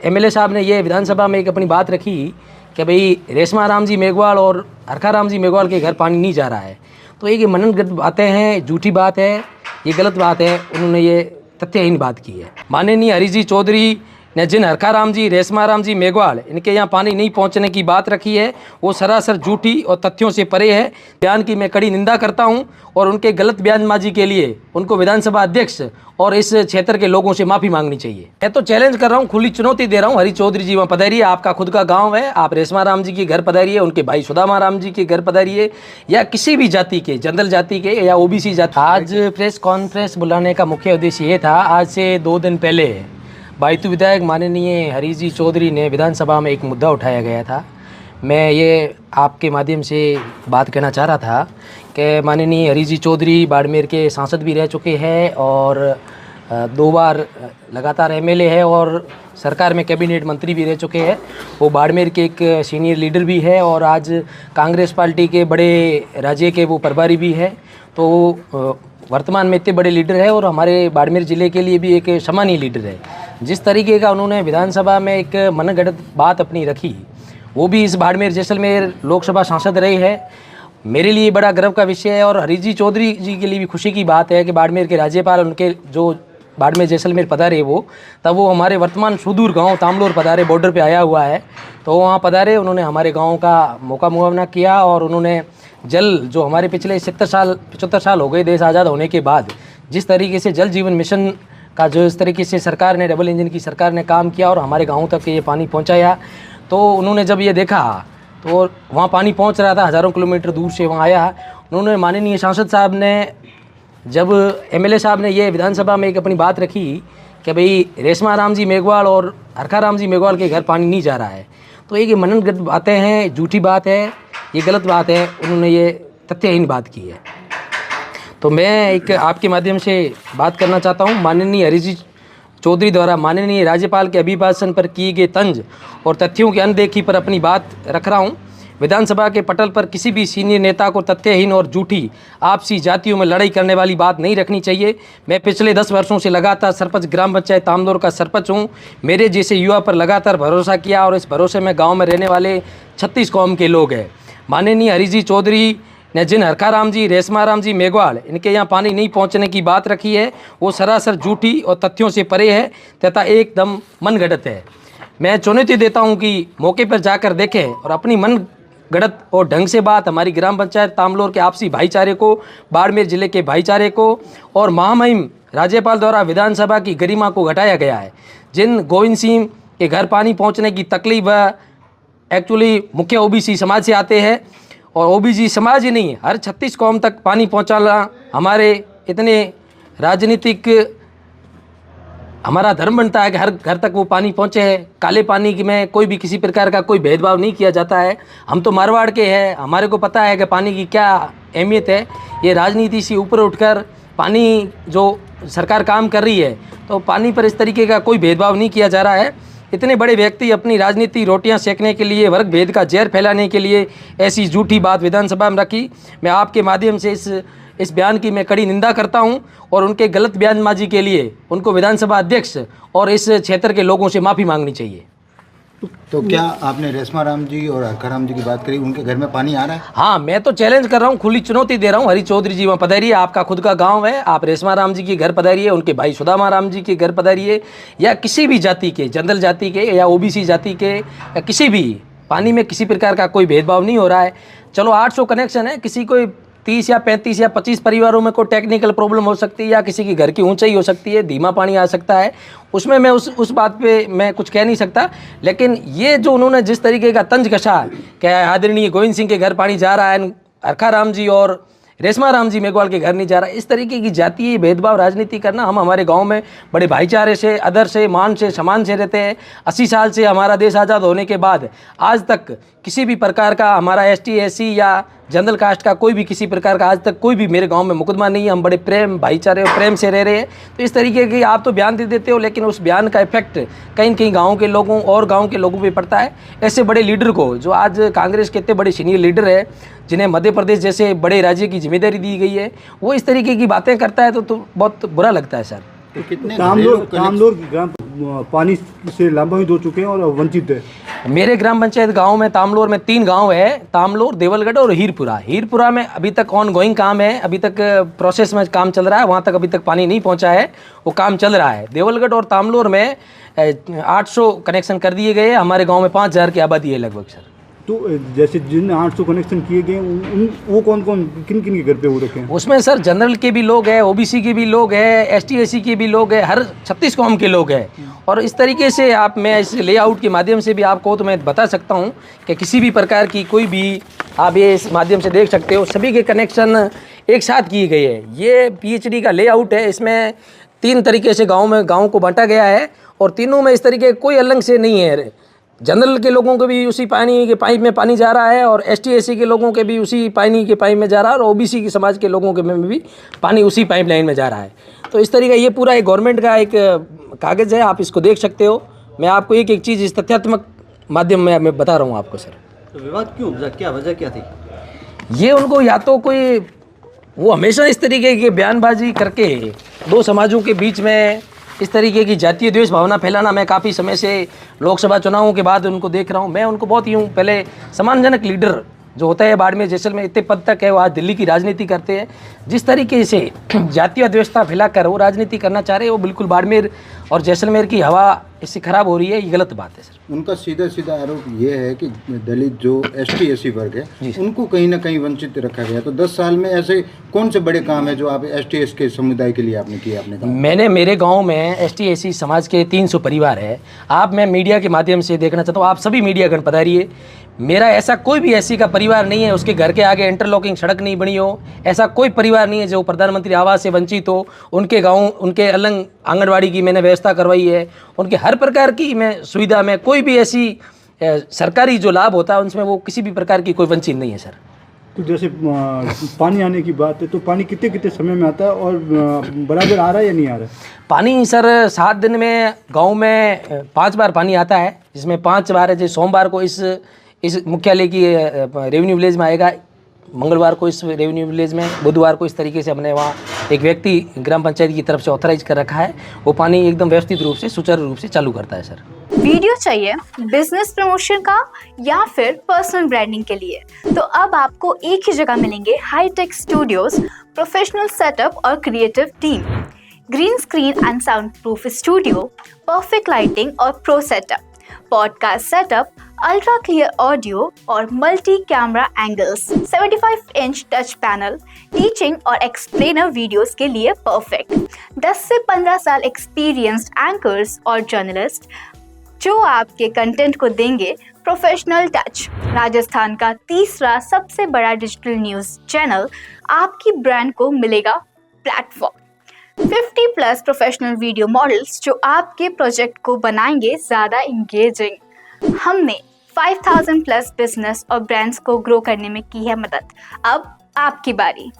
MLA साहब ने ये विधानसभा में एक अपनी बात रखी कि भाई रेशमा राम जी मेघवाल और हरखा राम जी मेघवाल के घर पानी नहीं जा रहा है, तो ये मननगढ़ंत बातें हैं, झूठी बात है, ये गलत बात है। उन्होंने ये तथ्यहीन बात की है। माननीय हरीश जी चौधरी ने जिन हरखा राम जी, रेशमा राम जी मेघवाल इनके यहाँ पानी नहीं पहुँचने की बात रखी है, वो सरासर झूठी और तथ्यों से परे है। बयान की मैं कड़ी निंदा करता हूँ और उनके गलत बयानबाजी के लिए उनको विधानसभा अध्यक्ष और इस क्षेत्र के लोगों से माफ़ी मांगनी चाहिए। मैं तो चैलेंज कर रहा हूँ, खुली चुनौती दे रहा हूँ, हरीश चौधरी जी वहाँ पधारिए, आपका खुद का गांव है, आप रेशमा राम जी के घर पधारिए, उनके भाई सुदामा राम जी के घर पधारिए, या किसी भी जाति के, जनरल जाति के या ओबीसी जाति। आज प्रेस कॉन्फ्रेंस बुलाने का मुख्य उद्देश्य ये था, आज से 2 दिन पहले बायतू विधायक माननीय हरीश जी चौधरी ने विधानसभा में एक मुद्दा उठाया गया था। मैं ये आपके माध्यम से बात कहना चाह रहा था कि माननीय हरीश जी चौधरी बाड़मेर के सांसद भी रह चुके हैं और 2 बार लगातार एमएलए है और सरकार में कैबिनेट मंत्री भी रह चुके हैं। वो बाड़मेर के एक सीनियर लीडर भी है और आज कांग्रेस पार्टी के बड़े राज्य के वो प्रभारी भी है। तो वर्तमान में इतने बड़े लीडर है और हमारे बाड़मेर ज़िले के लिए भी एक सम्मानीय लीडर है। जिस तरीके का उन्होंने विधानसभा में एक मनगढ़ंत बात अपनी रखी, वो भी इस बाड़मेर जैसलमेर लोकसभा सांसद रहे हैं, मेरे लिए बड़ा गर्व का विषय है। और हरीश जी चौधरी जी के लिए भी खुशी की बात है कि बाड़मेर के राज्यपाल उनके जो बाड़मेर जैसलमेर पधारे वो हमारे वर्तमान सुदूर गांव तामलोर पधारे, बॉर्डर पे आया हुआ है, तो वहाँ पधारे, उन्होंने हमारे गांव का मौका मुआवना किया और उन्होंने जल जो हमारे पिछले 75 साल हो गए देश आज़ाद होने के बाद, जिस तरीके से जल जीवन मिशन का जो इस तरीके से सरकार ने, डबल इंजन की सरकार ने काम किया और हमारे गाँव तक ये पानी पहुँचाया, तो उन्होंने जब ये देखा तो वहाँ पानी पहुँच रहा था, हज़ारों किलोमीटर दूर से वहाँ आया। उन्होंने माननीय सांसद साहब ने, जब एमएलए साहब ने ये विधानसभा में एक अपनी बात रखी कि भाई रेशमा राम जी मेघवाल और हरखा राम जी मेघवाल के घर पानी नहीं जा रहा है, तो ये मननगढ़ंत बातें हैं, झूठी बात है, ये गलत बात है। उन्होंने ये तथ्यहीन बात की है। तो मैं एक आपके माध्यम से बात करना चाहता हूँ, माननीय हरीश जी चौधरी द्वारा माननीय राज्यपाल के अभिभाषण पर किए गए तंज और तथ्यों की अनदेखी पर अपनी बात रख रहा हूँ। विधानसभा के पटल पर किसी भी सीनियर नेता को तथ्यहीन और झूठी आपसी जातियों में लड़ाई करने वाली बात नहीं रखनी चाहिए। मैं पिछले 10 वर्षों से लगातार सरपंच ग्राम पंचायत तामदौर का सरपंच हूँ। मेरे जैसे युवा पर लगातार भरोसा किया और इस भरोसे में गाँव में रहने वाले 36 कौम के लोग हैं। माननीय हरीश जी चौधरी ने जिन हरखा राम जी, रेशमा राम जी मेघवाल इनके यहाँ पानी नहीं पहुँचने की बात रखी है, वो सरासर झूठी और तथ्यों से परे है तथा एकदम मनगढ़ंत है। मैं चुनौती देता हूँ कि मौके पर जाकर देखें और अपनी मनगढ़ंत और ढंग से बात हमारी ग्राम पंचायत तामलोर के आपसी भाईचारे को, बाड़मेर जिले के भाईचारे को और महामहिम राज्यपाल द्वारा विधानसभा की गरिमा को घटाया गया है। जिन गोविंद सिंह के घर पानी पहुँचने की तकलीफ एक्चुअली मुख्य ओबीसी समाज से आते हैं और ओबीसी समाज ही नहीं, हर 36 कौम तक पानी पहुंचाना हमारे इतने राजनीतिक हमारा धर्म बनता है कि हर घर तक वो पानी पहुंचे है। काले पानी की में कोई भी किसी प्रकार का कोई भेदभाव नहीं किया जाता है। हम तो मारवाड़ के हैं, हमारे को पता है कि पानी की क्या अहमियत है। ये राजनीति से ऊपर उठकर पानी जो सरकार काम कर रही है, तो पानी पर इस तरीके का कोई भेदभाव नहीं किया जा रहा है। इतने बड़े व्यक्ति अपनी राजनीति रोटियां सेकने के लिए, वर्ग भेद का जहर फैलाने के लिए ऐसी झूठी बात विधानसभा में रखी। मैं आपके माध्यम से इस बयान की मैं कड़ी निंदा करता हूं और उनके गलत बयानबाजी के लिए उनको विधानसभा अध्यक्ष और इस क्षेत्र के लोगों से माफ़ी मांगनी चाहिए। तो क्या आपने रेशमा राम जी और हरखा राम जी की बात करी, उनके घर में पानी आ रहा है? हाँ, मैं तो चैलेंज कर रहा हूँ, खुली चुनौती दे रहा हूँ। हरीश चौधरी जी वहाँ पधारिए, आपका खुद का गांव है, आप रेशमा राम जी के घर पधारिए, उनके भाई सुदामा राम जी के घर पधारिए, या किसी भी जाति के, जनरल जाति के या ओबीसी जाति के, या किसी भी, पानी में किसी प्रकार का कोई भेदभाव नहीं हो रहा है। चलो 800 कनेक्शन है, किसी को 30 या 35 या 25 परिवारों में कोई टेक्निकल प्रॉब्लम हो सकती है या किसी की घर की ऊंचाई हो सकती है, धीमा पानी आ सकता है, उसमें मैं उस बात पे मैं कुछ कह नहीं सकता। लेकिन ये जो उन्होंने जिस तरीके का तंज कसा कि आदरणीय गोविंद सिंह के घर पानी जा रहा है, हरखा राम जी और रेशमा राम जी मेघवाल के घर नहीं जा रहा, इस तरीके की जातीय भेदभाव राजनीति करना, हम हमारे गांव में बड़े भाईचारे से, आदर से, मान से, सम्मान से रहते हैं। 80 साल से हमारा देश आज़ाद होने के बाद आज तक किसी भी प्रकार का हमारा ST SC या जनरल कास्ट का कोई भी किसी प्रकार का आज तक कोई भी मेरे गांव में मुकदमा नहीं है। हम बड़े प्रेम, भाईचारे और प्रेम से रह रहे हैं। तो इस तरीके की आप तो बयान दे देते हो, लेकिन उस बयान का इफेक्ट कहीं न कहीं गाँव के लोगों और गाँव के लोगों पर पड़ता है। ऐसे बड़े लीडर को, जो आज कांग्रेस के इतने बड़े सीनियर लीडर है, जिन्हें मध्य प्रदेश जैसे बड़े राज्य की जिम्मेदारी दी गई है, वो इस तरीके की बातें करता है तो बहुत बुरा लगता है सर। तो कितने तामलोर की ग्राम पानी से लाभान्वित हो चुके हैं और वंचित है? मेरे ग्राम पंचायत गांव में तामलोर में 3 गांव है, तामलोर, देवलगढ़ और हीरपुरा। हीरपुरा में अभी तक ऑन गोइंग काम है, अभी तक प्रोसेस में काम चल रहा है, वहाँ तक अभी तक पानी नहीं पहुँचा है, वो काम चल रहा है। देवलगढ़ और तामलोर में 800 कनेक्शन कर दिए गए। हमारे गाँव में 5000 की आबादी है लगभग सर। तो जैसे जिन 800 कनेक्शन किए गए वो कौन कौन किन किन के घर पे हो रखे हैं? उसमें सर जनरल के भी लोग हैं, ओबीसी के भी लोग हैं, एसटी एसी के भी लोग हैं, हर 36 कौम के लोग हैं। और इस तरीके से मैं इस लेआउट के माध्यम से भी आपको तो मैं बता सकता हूं कि किसी भी प्रकार की कोई भी आप ये इस माध्यम से देख सकते हो, सभी के कनेक्शन एक साथ किए गए हैं। ये पीएचडी का लेआउट है, इसमें 3 तरीके से गाँव को बांटा गया है और तीनों में इस तरीके कोई अलग से नहीं है। जनरल के लोगों को भी उसी पानी के पाइप में पानी जा रहा है और एसटी एसी के लोगों के भी उसी पानी के पाइप में जा रहा है और ओबीसी के समाज के लोगों के में भी पानी उसी पाइपलाइन में जा रहा है। तो इस तरीके ये पूरा एक गवर्नमेंट का एक कागज़ है, आप इसको देख सकते हो। मैं आपको एक एक चीज़ इस तथ्यात्मक माध्यम में मैं बता रहा हूँ आपको सर। तो विवाद क्यों उपजा, क्या वजह क्या थी? ये उनको या तो कोई वो हमेशा इस तरीके की बयानबाजी करके 2 समाजों के बीच में इस तरीके की जातीय द्वेष भावना फैलाना, मैं काफ़ी समय से लोकसभा चुनावों के बाद उनको देख रहा हूँ। मैं उनको बहुत यूँ पहले सम्मानजनक लीडर जो होता है बाड़मेर जैसलमेर इतने पद तक है, वो आज दिल्ली की राजनीति करते हैं। जिस तरीके से जातीय द्वेषता फैलाकर वो राजनीति करना चाह रहे हैं, वो बिल्कुल बाड़मेर और जैसलमेर की हवा इससे खराब हो रही है, ये गलत बात है सर। उनका सीधा सीधा आरोप ये है कि दलित जो एसटी एसी वर्ग है उनको कहीं ना कहीं वंचित रखा गया। तो 10 साल में ऐसे कौन से बड़े काम है जो आप एसटी एस के समुदाय के लिए आपने किए अपने गाँव? मैंने मेरे गांव में एसटी एसी समाज के 300 परिवार है। मैं मीडिया के माध्यम से देखना चाहता हूँ, आप सभी मीडियागण पधारिए। मेरा ऐसा कोई भी एसी का परिवार नहीं है उसके घर के आगे इंटरलॉकिंग सड़क नहीं बनी हो, ऐसा कोई परिवार नहीं है जो प्रधानमंत्री आवास से वंचित हो। उनके गाँव उनके अलग आंगनवाड़ी की मैंने व्यवस्था करवाई है, उनके हर प्रकार की मैं सुविधा में कोई भी ऐसी सरकारी जो लाभ होता है उनमें वो किसी भी प्रकार की कोई वंचित नहीं है सर। तो जैसे पानी आने की बात है तो पानी कितने कितने समय में आता है और बराबर आ रहा है या नहीं आ रहा है? पानी सर 7 दिन में गांव में 5 बार पानी आता है, जिसमें 5 बार है। जैसे सोमवार को इस मुख्यालय की रेवेन्यू विलेज में आएगा, मंगलवार को इस रेवेन्यू विलेज में, बुधवार को इस तरीके से हमने वहाँ एक व्यक्ति ग्राम पंचायत की तरफ से ऑथराइज कर रखा है, वो पानी एकदम व्यवस्थित रूप से सुचारू रूप से चालू करता है सर। वीडियो चाहिए बिजनेस प्रमोशन का या फिर पर्सनल ब्रांडिंग के लिए, तो अब आपको एक ही जगह मिलेंगे हाईटेक स्टूडियोज, प्रोफेशनल सेटअप और creative team, green screen and sound proof studio, perfect lighting और pro setup, podcast setup, ultra clear audio और multi camera angles, 75 inch touch panel, teaching और एक्सप्लेनर वीडियोस के लिए परफेक्ट, 10 से 15 साल experienced anchors और journalist जो आपके कंटेंट को देंगे प्रोफेशनल टच। राजस्थान का तीसरा सबसे बड़ा डिजिटल न्यूज़ चैनल आपकी ब्रांड को मिलेगा प्लेटफॉर्म। 50+ प्रोफेशनल वीडियो मॉडल्स जो आपके प्रोजेक्ट को बनाएंगे ज़्यादा इंगेजिंग। हमने 5000+ बिजनेस और ब्रांड्स को ग्रो करने में की है मदद। अब आपकी बारी।